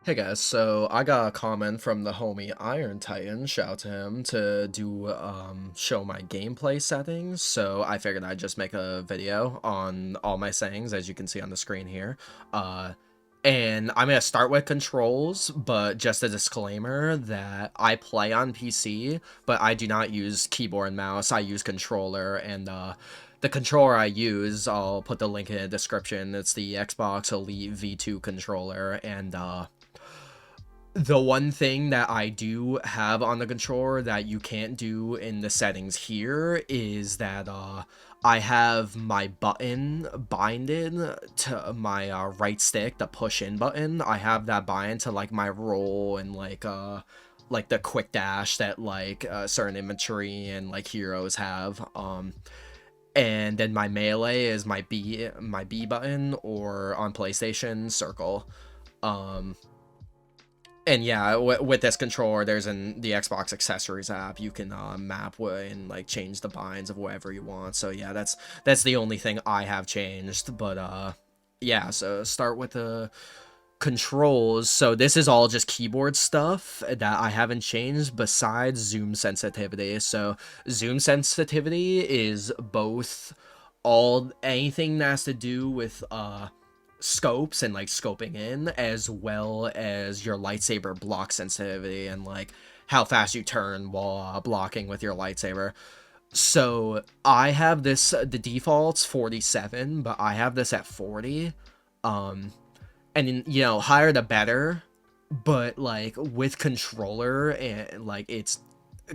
Hey guys, so I got a comment from the homie Iron Titan, shout out to him, to do show my gameplay settings. So I figured I'd just make a video on all my settings, as you can see on the screen here. Uh and I'm gonna start with controls, but just a disclaimer that I play on PC, but I do not use keyboard and mouse. I use controller, and the controller I use, I'll put the link in the description. It's the Xbox Elite V2 controller, and the one thing that I do have on the controller that you can't do in the settings here is that I have my button binded to my right stick, the push in button. I have that bind to like my roll and like the quick dash that like certain infantry and like heroes have. And then my melee is my B button, or on PlayStation circle. And yeah, with this controller, there's the Xbox accessories app. You can map and like change the binds of whatever you want. So yeah, that's the only thing I have changed. But yeah, so start with the controls. So this is all just keyboard stuff that I haven't changed besides zoom sensitivity. So zoom sensitivity is both anything that has to do with scopes and like scoping in, as well as your lightsaber block sensitivity and like how fast you turn while blocking with your lightsaber. So I have this, the default's 47, but I have this at 40. And you know, higher the better, but like with controller, and like it's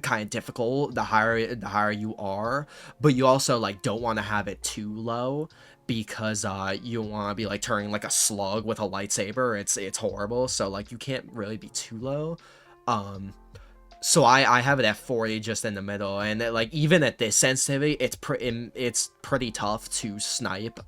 kind of difficult the higher you are, but you also like don't want to have it too low, because you don't want to be like turning like a slug with a lightsaber. It's horrible. So like you can't really be too low. So I have it at 40, just in the middle, and like even at this sensitivity, it's pretty tough to snipe.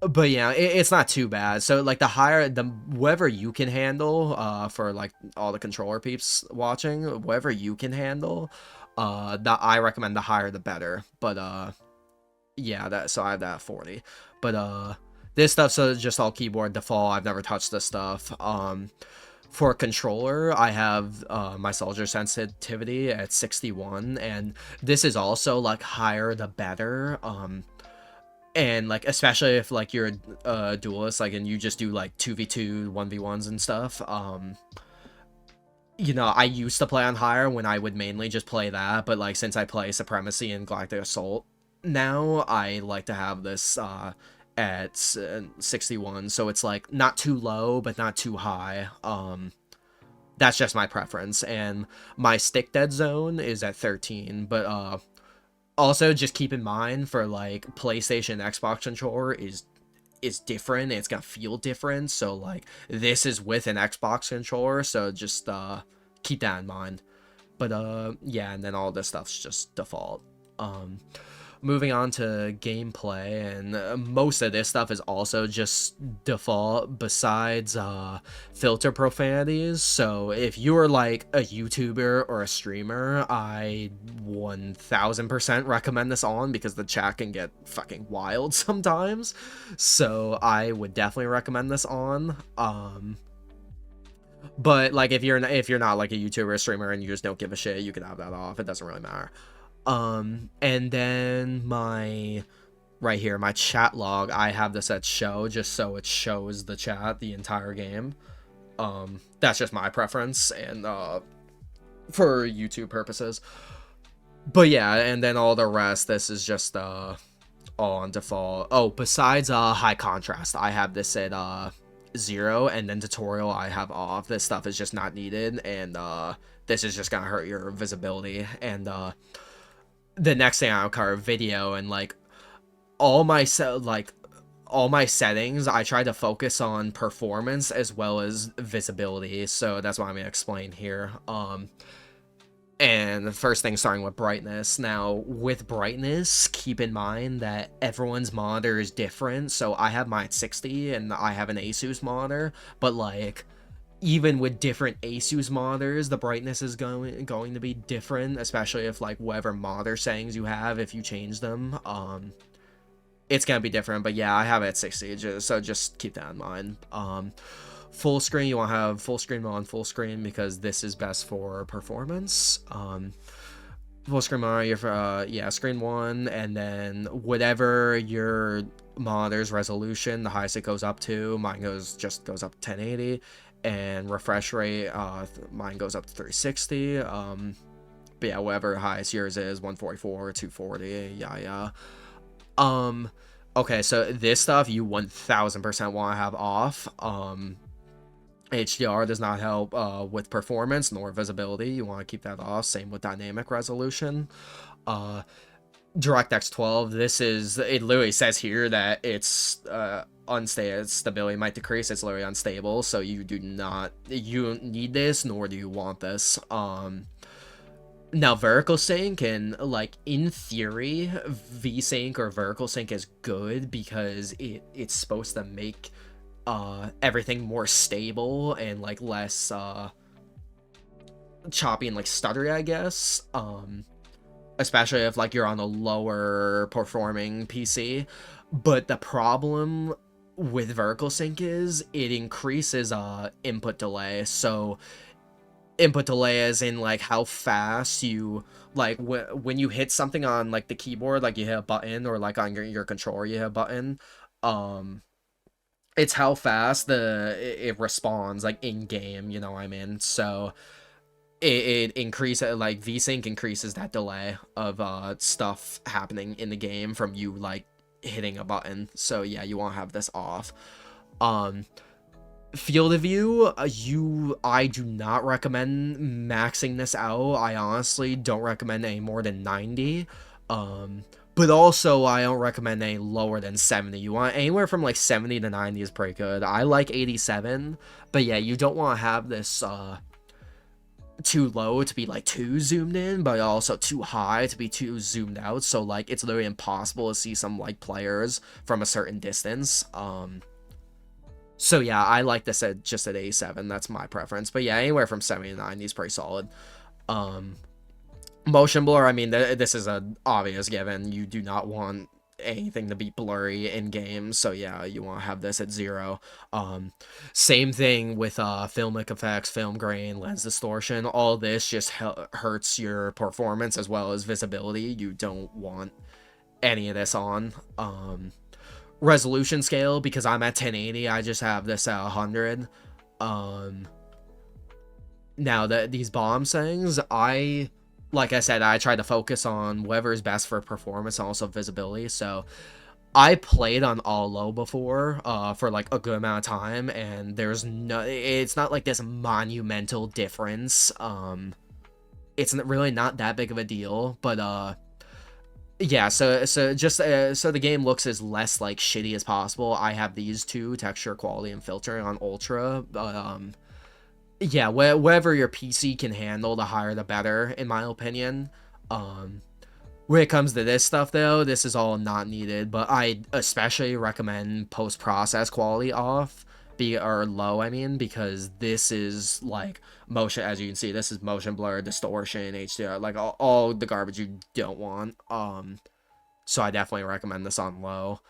But yeah, it's not too bad. So like the whatever you can handle, for like all the controller peeps watching, whatever you can handle, that I recommend, the higher the better. But yeah, so I have that at 40. But this stuff, so just all keyboard default. I've never touched this stuff. For a controller, I have my soldier sensitivity at 61, and this is also like higher the better. And like especially if like you're a duelist, like, and you just do like 2v2 1v1s and stuff. You know, I used to play on higher when I would mainly just play that, but like since I play Supremacy and Galactic Assault now, I like to have this at 61, so it's like not too low but not too high. That's just my preference. And my stick dead zone is at 13, but also, just keep in mind, for like PlayStation, Xbox controller is different. It's gonna feel different. So like this is with an Xbox controller, so just keep that in mind. But yeah, and then all this stuff's just default. Moving on to gameplay, and most of this stuff is also just default, besides filter profanities. So if you're like a YouTuber or a streamer, I 1000% recommend this on, because the chat can get fucking wild sometimes. So I would definitely recommend this on. But like if you're not like a YouTuber or streamer and you just don't give a shit, you can have that off. It doesn't really matter. And then right here, my chat log, I have this at show, just so it shows the chat the entire game. That's just my preference, and for YouTube purposes. But yeah, and then all the rest, this is just all on default. Oh, besides high contrast, I have this at 0, and then tutorial I have off. This stuff is just not needed, and this is just gonna hurt your visibility. And the next thing I'll cover, video, and like all my settings, I try to focus on performance as well as visibility. So that's what I'm gonna explain here. And the first thing, starting with brightness. Now, with brightness, keep in mind that everyone's monitor is different. So I have mine at 60, and I have an Asus monitor, but like even with different Asus monitors, the brightness is going to be different, especially if like whatever monitor settings you have, if you change them. it's gonna be different. But yeah, I have it at 60, so just keep that in mind. Full screen, you want to have full screen on full screen because this is best for performance. Full screen monitor, yeah, screen 1, and then whatever your monitor's resolution, the highest it goes up to, mine just goes up to 1080, and refresh rate, mine goes up to 360. But yeah, whatever highest yours is, 144, 240, yeah. Okay, so this stuff you 1000% want to have off. HDR does not help with performance nor visibility. You want to keep that off. Same with dynamic resolution. DirectX 12, it literally says here that it's unstable, stability might decrease. It's literally unstable, so you don't need this, nor do you want this. Now, vertical sync, and like in theory, VSync or vertical sync is good because it's supposed to make everything more stable and like less choppy and like stuttery, I guess. Especially if like you're on a lower performing PC. But the problem with vertical sync is it increases input delay. So input delay is in like how fast you like when you hit something on like the keyboard, like you hit a button, or like on your controller you hit a button, it's how fast it responds like in game, you know what I mean? So it increases, like VSync increases that delay of stuff happening in the game from you like hitting a button. So yeah, you want to have this off. Field of view, I do not recommend maxing this out. I honestly don't recommend any more than 90. But also I don't recommend any lower than 70. You want anywhere from like 70 to 90 is pretty good. I like 87, but yeah, you don't want to have this too low to be like too zoomed in, but also too high to be too zoomed out. So like it's literally impossible to see some like players from a certain distance. So yeah, I like this just at 87. That's my preference. But yeah, anywhere from 70 to 90 is pretty solid. Motion blur, I mean, this is an obvious given. You do not want anything to be blurry in games, so yeah, you want to have this at 0. Same thing with filmic effects, film grain, lens distortion. All this just hurts your performance as well as visibility. You don't want any of this on. Resolution scale, because I'm at 1080, I just have this at 100. Now that these bomb things, like I said, I try to focus on whatever is best for performance and also visibility. So I played on all low before for like a good amount of time, and it's not like this monumental difference. It's really not that big of a deal, but yeah, so just so the game looks as less like shitty as possible, I have these two, texture, quality, and filtering on ultra. Yeah, whatever your PC can handle, the higher the better, in my opinion. When it comes to this stuff, though, this is all not needed, but I especially recommend post-process quality off, or low, I mean, because this is, like, motion, as you can see, this is motion blur, distortion, HDR, like, all the garbage you don't want. So I definitely recommend this on low.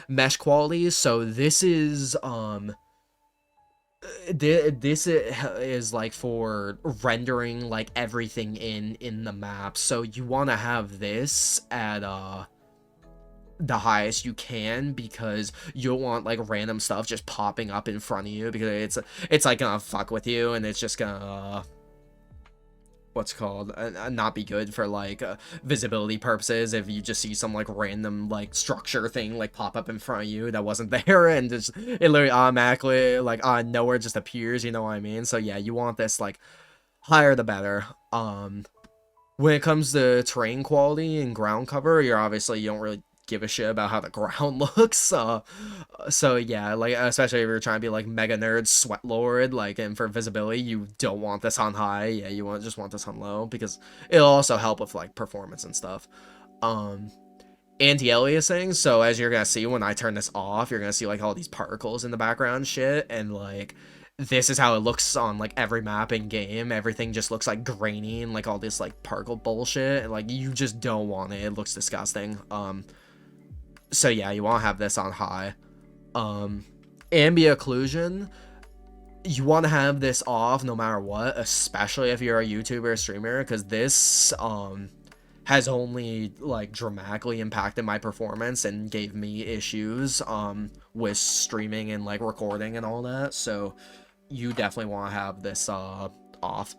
Mesh quality, so this is, this is like for rendering like everything in the map, so you want to have this at the highest you can, because you don't want like random stuff just popping up in front of you, because it's like gonna fuck with you, and it's just gonna not be good for like visibility purposes if you just see some like random like structure thing like pop up in front of you that wasn't there, and just it literally automatically like nowhere just appears, you know what I mean? So yeah, you want this like higher the better. When it comes to terrain quality and ground cover, you don't really give a shit about how the ground looks. So yeah, like especially if you're trying to be like mega nerd sweat lord, like, and for visibility, you don't want this on high. Yeah, you just want this on low, because it'll also help with like performance and stuff. Anti-aliasing, so as you're gonna see when I turn this off, you're gonna see like all these particles in the background shit, and like this is how it looks on like every map in game. Everything just looks like grainy and like all this like particle bullshit, and like you just don't want it. It looks disgusting. So yeah, you want to have this on high. Um, ambient occlusion, you want to have this off no matter what, especially if you're a YouTuber or streamer, because this has only like dramatically impacted my performance and gave me issues with streaming and like recording and all that. So you definitely want to have this off.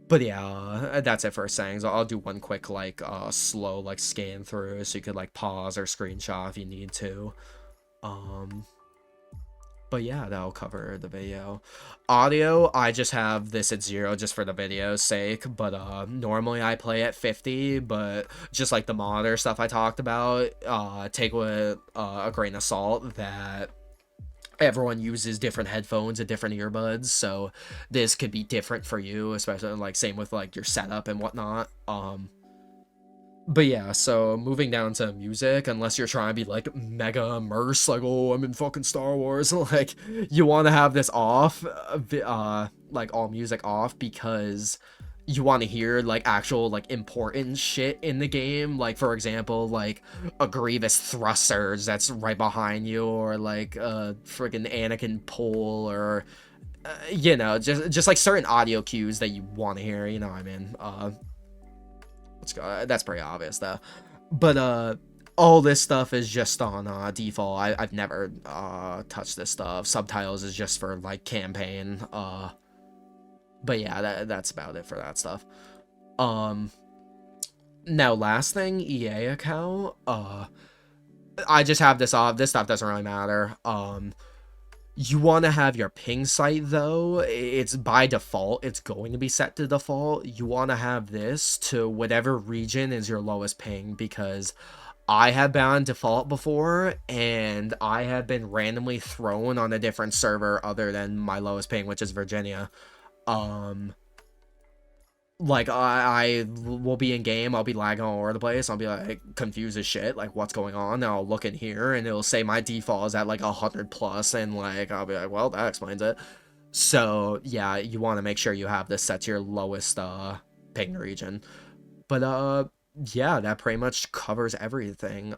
But yeah, that's it for settings. I'll do one quick like slow like scan through so you could like pause or screenshot if you need to. Um but yeah, that'll cover the video. Audio, I just have this at 0 just for the video's sake, but normally I play at 50, but just like the monitor stuff I talked about, take with a grain of salt that everyone uses different headphones and different earbuds, so this could be different for you, especially like same with like your setup and whatnot. But yeah, so moving down to music, unless you're trying to be like mega immersed, like, oh, I'm in fucking Star Wars, like, you want to have this off, like all music off, because you want to hear like actual like important shit in the game, like for example, like a Grievous thrusters that's right behind you, or like a freaking Anakin pull, or you know, just like certain audio cues that you want to hear, you know what I mean? Let's go. That's pretty obvious though. But all this stuff is just on default. I've never touched this stuff. Subtitles is just for like campaign. But yeah, that's about it for that stuff. Um Now last thing, EA account. I just have this off. This stuff doesn't really matter. You want to have your ping site though. It's by default, it's going to be set to default. You want to have this to whatever region is your lowest ping, because I have been on default before and I have been randomly thrown on a different server other than my lowest ping, which is Virginia. Um like I will be in game, I'll be lagging all over the place, I'll be like confused as shit, like what's going on, and I'll look in here and it'll say my default is at like 100 plus, and like I'll be like, well, that explains it. So yeah, you want to make sure you have this set to your lowest ping region. But yeah, that pretty much covers everything.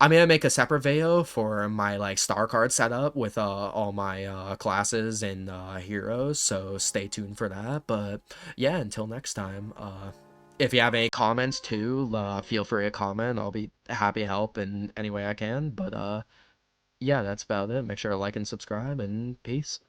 I'm gonna make a separate video for my like star card setup with all my classes and heroes, so stay tuned for that. But yeah, until next time, if you have any comments too, feel free to comment. I'll be happy to help in any way I can. But yeah, that's about it. Make sure to like and subscribe, and peace.